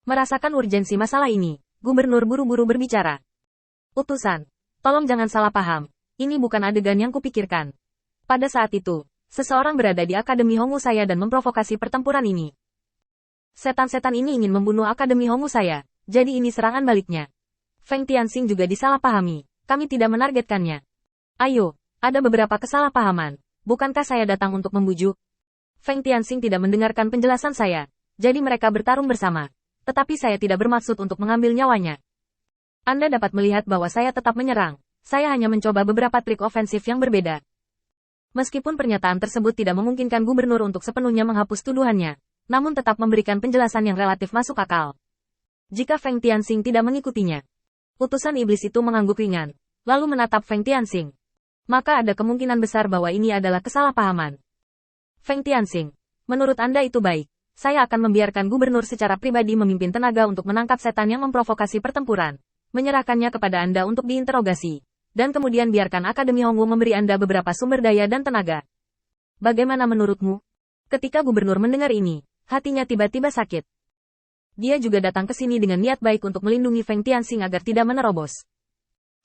Merasakan urgensi masalah ini, gubernur buru-buru berbicara. Utusan, tolong jangan salah paham. Ini bukan adegan yang kupikirkan. Pada saat itu, seseorang berada di Akademi Hongu saya dan memprovokasi pertempuran ini. Setan-setan ini ingin membunuh Akademi Hongu saya, jadi ini serangan baliknya. Feng Tianxing juga disalahpahami, kami tidak menargetkannya. Ayo, ada beberapa kesalahpahaman. Bukankah saya datang untuk membujuk? Feng Tianxing tidak mendengarkan penjelasan saya, jadi mereka bertarung bersama. Tetapi saya tidak bermaksud untuk mengambil nyawanya. Anda dapat melihat bahwa saya tetap menyerang. Saya hanya mencoba beberapa trik ofensif yang berbeda. Meskipun pernyataan tersebut tidak memungkinkan gubernur untuk sepenuhnya menghapus tuduhannya, namun tetap memberikan penjelasan yang relatif masuk akal. Jika Feng Tianxing tidak mengikutinya, utusan iblis itu mengangguk ringan, lalu menatap Feng Tianxing. Maka ada kemungkinan besar bahwa ini adalah kesalahpahaman. Feng Tianxing, menurut Anda itu baik. Saya akan membiarkan gubernur secara pribadi memimpin tenaga untuk menangkap setan yang memprovokasi pertempuran, menyerahkannya kepada Anda untuk diinterogasi, dan kemudian biarkan Akademi Hongu memberi Anda beberapa sumber daya dan tenaga. Bagaimana menurutmu? Ketika gubernur mendengar ini, hatinya tiba-tiba sakit. Dia juga datang ke sini dengan niat baik untuk melindungi Feng Tianxing agar tidak menerobos.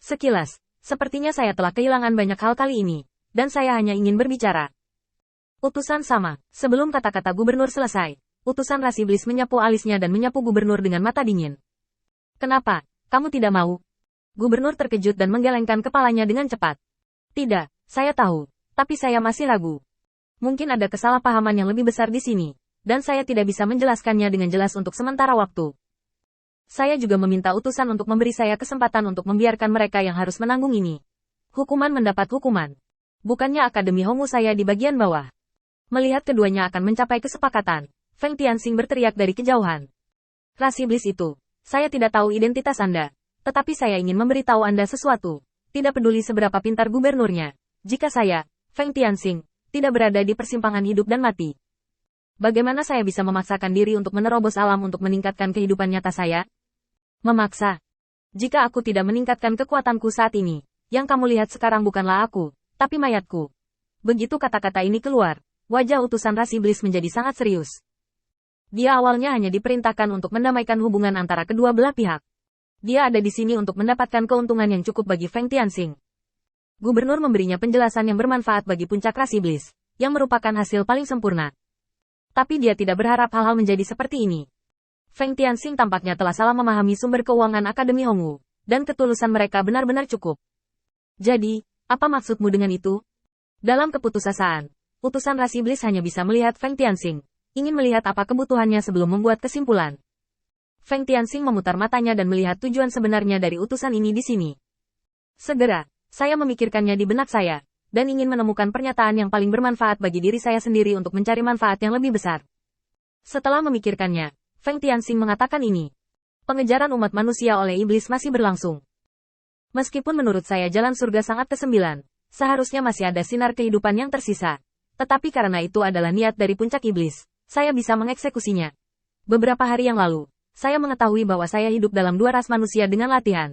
Sekilas, sepertinya saya telah kehilangan banyak hal kali ini, dan saya hanya ingin berbicara. Utusan sama, sebelum kata-kata gubernur selesai, utusan ras iblis menyapu alisnya dan menyapu gubernur dengan mata dingin. Kenapa, kamu tidak mau? Gubernur terkejut dan menggelengkan kepalanya dengan cepat. Tidak, saya tahu, tapi saya masih ragu. Mungkin ada kesalahpahaman yang lebih besar di sini, dan saya tidak bisa menjelaskannya dengan jelas untuk sementara waktu. Saya juga meminta utusan untuk memberi saya kesempatan untuk membiarkan mereka yang harus menanggung ini. Hukuman mendapat hukuman. Bukannya Akademi Hongu saya di bagian bawah. Melihat keduanya akan mencapai kesepakatan, Feng Tianxing berteriak dari kejauhan. Ras iblis itu, saya tidak tahu identitas Anda, tetapi saya ingin memberitahu Anda sesuatu. Tidak peduli seberapa pintar gubernurnya, jika saya, Feng Tianxing, tidak berada di persimpangan hidup dan mati. Bagaimana saya bisa memaksakan diri untuk menerobos alam untuk meningkatkan kehidupan nyata saya? Memaksa. Jika aku tidak meningkatkan kekuatanku saat ini, yang kamu lihat sekarang bukanlah aku, tapi mayatku. Begitu kata-kata ini keluar, wajah utusan ras iblis menjadi sangat serius. Dia awalnya hanya diperintahkan untuk mendamaikan hubungan antara kedua belah pihak. Dia ada di sini untuk mendapatkan keuntungan yang cukup bagi Feng Tianxing. Gubernur memberinya penjelasan yang bermanfaat bagi puncak ras iblis, yang merupakan hasil paling sempurna. Tapi dia tidak berharap hal-hal menjadi seperti ini. Feng Tianxing tampaknya telah salah memahami sumber keuangan Akademi Hongu, dan ketulusan mereka benar-benar cukup. Jadi, apa maksudmu dengan itu? Dalam keputusasaan, utusan ras iblis hanya bisa melihat Feng Tianxing, ingin melihat apa kebutuhannya sebelum membuat kesimpulan. Feng Tianxing memutar matanya dan melihat tujuan sebenarnya dari utusan ini di sini. Segera, saya memikirkannya di benak saya, dan ingin menemukan pernyataan yang paling bermanfaat bagi diri saya sendiri untuk mencari manfaat yang lebih besar. Setelah memikirkannya, Feng Tianxing mengatakan ini. Pengejaran umat manusia oleh iblis masih berlangsung. Meskipun menurut saya jalan surga sangat ke-9, seharusnya masih ada sinar kehidupan yang tersisa. Tetapi karena itu adalah niat dari puncak iblis, saya bisa mengeksekusinya. Beberapa hari yang lalu, saya mengetahui bahwa saya hidup dalam dua ras manusia dengan latihan.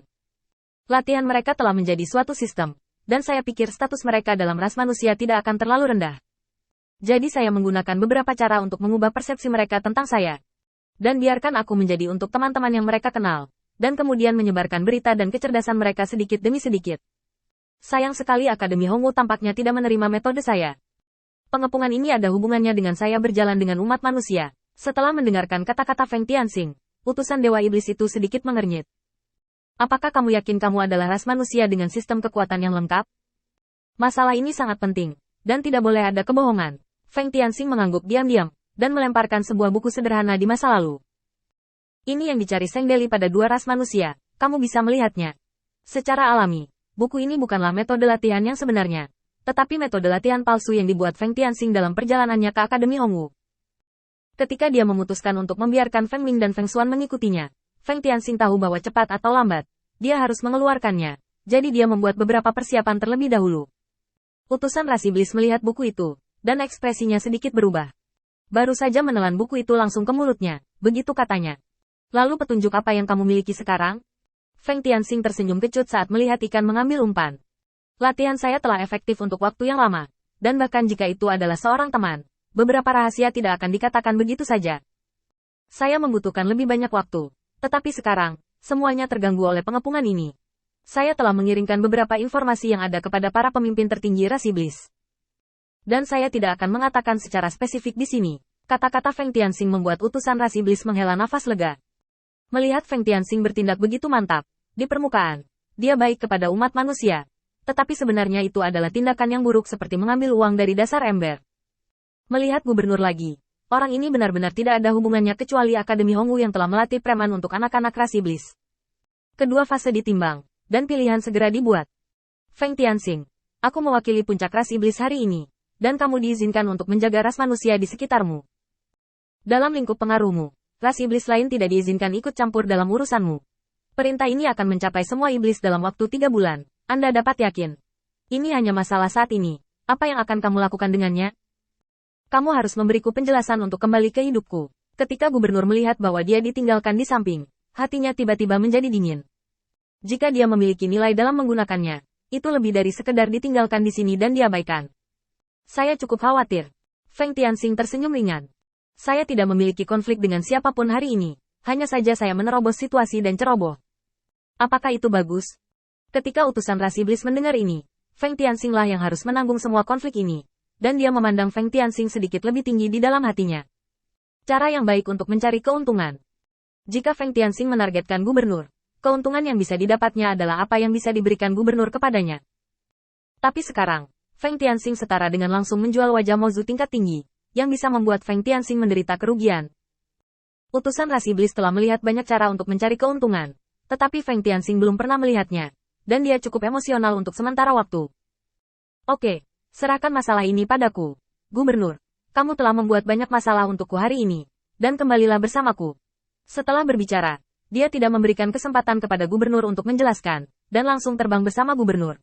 Latihan mereka telah menjadi suatu sistem, dan saya pikir status mereka dalam ras manusia tidak akan terlalu rendah. Jadi saya menggunakan beberapa cara untuk mengubah persepsi mereka tentang saya. Dan biarkan aku menjadi untuk teman-teman yang mereka kenal, dan kemudian menyebarkan berita dan kecerdasan mereka sedikit demi sedikit. Sayang sekali Akademi Hongu tampaknya tidak menerima metode saya. Pengepungan ini ada hubungannya dengan saya berjalan dengan umat manusia. Setelah mendengarkan kata-kata Feng Tianxing, utusan Dewa Iblis itu sedikit mengernyit. Apakah kamu yakin kamu adalah ras manusia dengan sistem kekuatan yang lengkap? Masalah ini sangat penting, dan tidak boleh ada kebohongan. Feng Tianxing mengangguk diam-diam, dan melemparkan sebuah buku sederhana di masa lalu. Ini yang dicari Seng Deli pada dua ras manusia, kamu bisa melihatnya. Secara alami, buku ini bukanlah metode latihan yang sebenarnya, tetapi metode latihan palsu yang dibuat Feng Tianxing dalam perjalanannya ke Akademi Hongu. Ketika dia memutuskan untuk membiarkan Feng Ming dan Feng Xuan mengikutinya, Feng Tianxing tahu bahwa cepat atau lambat, dia harus mengeluarkannya, jadi dia membuat beberapa persiapan terlebih dahulu. Utusan ras iblis melihat buku itu, dan ekspresinya sedikit berubah. Baru saja menelan buku itu langsung ke mulutnya, begitu katanya. Lalu petunjuk apa yang kamu miliki sekarang? Feng Tianxing tersenyum kecut saat melihat ikan mengambil umpan. Latihan saya telah efektif untuk waktu yang lama, dan bahkan jika itu adalah seorang teman, beberapa rahasia tidak akan dikatakan begitu saja. Saya membutuhkan lebih banyak waktu. Tetapi sekarang, semuanya terganggu oleh pengepungan ini. Saya telah mengirimkan beberapa informasi yang ada kepada para pemimpin tertinggi ras iblis. Dan saya tidak akan mengatakan secara spesifik di sini. Kata-kata Feng Tianxing membuat utusan ras iblis menghela nafas lega. Melihat Feng Tianxing bertindak begitu mantap, di permukaan, dia baik kepada umat manusia. Tetapi sebenarnya itu adalah tindakan yang buruk seperti mengambil uang dari dasar ember. Melihat gubernur lagi, orang ini benar-benar tidak ada hubungannya kecuali Akademi Hongwu yang telah melatih preman untuk anak-anak ras iblis. Kedua fase ditimbang, dan pilihan segera dibuat. Feng Tianxing, aku mewakili puncak ras iblis hari ini, dan kamu diizinkan untuk menjaga ras manusia di sekitarmu. Dalam lingkup pengaruhmu, ras iblis lain tidak diizinkan ikut campur dalam urusanmu. Perintah ini akan mencapai semua iblis dalam waktu 3 bulan, Anda dapat yakin. Ini hanya masalah saat ini, apa yang akan kamu lakukan dengannya? Kamu harus memberiku penjelasan untuk kembali ke hidupku. Ketika gubernur melihat bahwa dia ditinggalkan di samping, hatinya tiba-tiba menjadi dingin. Jika dia memiliki nilai dalam menggunakannya, itu lebih dari sekedar ditinggalkan di sini dan diabaikan. Saya cukup khawatir. Feng Tianxing tersenyum ringan. Saya tidak memiliki konflik dengan siapapun hari ini, hanya saja saya menerobos situasi dan ceroboh. Apakah itu bagus? Ketika utusan ras iblis mendengar ini, Feng Tianxing lah yang harus menanggung semua konflik ini. Dan dia memandang Feng Tianxing sedikit lebih tinggi di dalam hatinya. Cara yang baik untuk mencari keuntungan. Jika Feng Tianxing menargetkan gubernur, keuntungan yang bisa didapatnya adalah apa yang bisa diberikan gubernur kepadanya. Tapi sekarang, Feng Tianxing setara dengan langsung menjual wajah Mozu tingkat tinggi, yang bisa membuat Feng Tianxing menderita kerugian. Utusan ras iblis telah melihat banyak cara untuk mencari keuntungan, tetapi Feng Tianxing belum pernah melihatnya, dan dia cukup emosional untuk sementara waktu. Oke. Serahkan masalah ini padaku. Gubernur, kamu telah membuat banyak masalah untukku hari ini, dan kembalilah bersamaku. Setelah berbicara, dia tidak memberikan kesempatan kepada gubernur untuk menjelaskan, dan langsung terbang bersama gubernur.